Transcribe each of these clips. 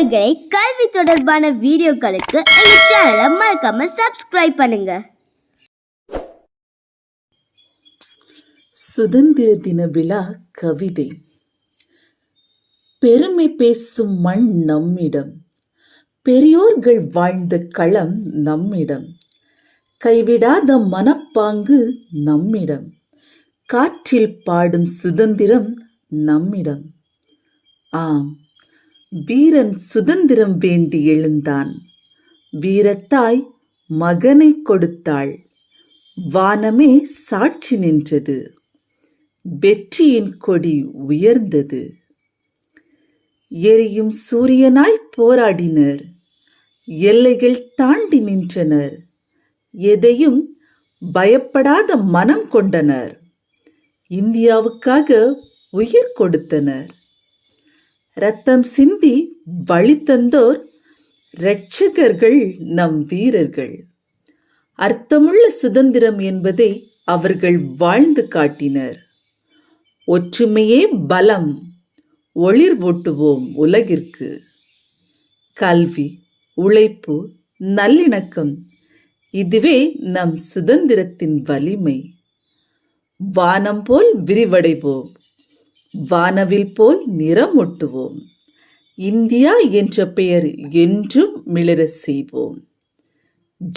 நண்பர்களை கல்வி தொடர்பான வீடியோக்களுக்கு எங்க சேனலை மறக்காம சப்ஸ்கிரைப் பண்ணுங்க. சுதந்திர தின விழா கவிதை. பெருமை பேசும் மண் நம்மிடம், பெரியோர்கள் வாழ்ந்த களம் நம்மிடம், கைவிடாத மனப்பாங்கு நம்மிடம், காற்றில் பாடும் சுதந்திரம் நம்மிடம். ஆம், வீரன் சுதந்திரம் வேண்டி எழுந்தான். வீரத்தாய் மகனை கொடுத்தாள். வானமே சாட்சி நின்றது. வெற்றியின் கொடி உயர்ந்தது. எரியும் சூரியனாய் போராடினர். எல்லைகள் தாண்டி நின்றனர். எதையும் பயப்படாத மனம் கொண்டனர். இந்தியாவுக்காக உயிர் கொடுத்தனர். இரத்தம் சிந்தி வழி தந்தோர் இரட்சகர்கள் நம் வீரர்கள். அர்த்தமுள்ள சுதந்திரம் என்பதை அவர்கள் வாழ்ந்து காட்டினர். ஒற்றுமையே பலம், ஒளிர்வூட்டுவோம் உலகிற்கு. கல்வி, உழைப்பு, நல்லிணக்கம், இதுவே நம் சுதந்திரத்தின் வலிமை. வானம் போல் விரிவடைவோம், வானவில் போல் நிறமூட்டுவோம். இந்தியா என்ற பெயர் என்றும் மிளிர செய்வோம்.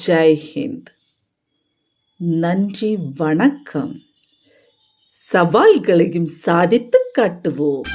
ஜெய்ஹிந்த். நன்றி, வணக்கம். சவால்களையும் சாதித்து காட்டுவோம்.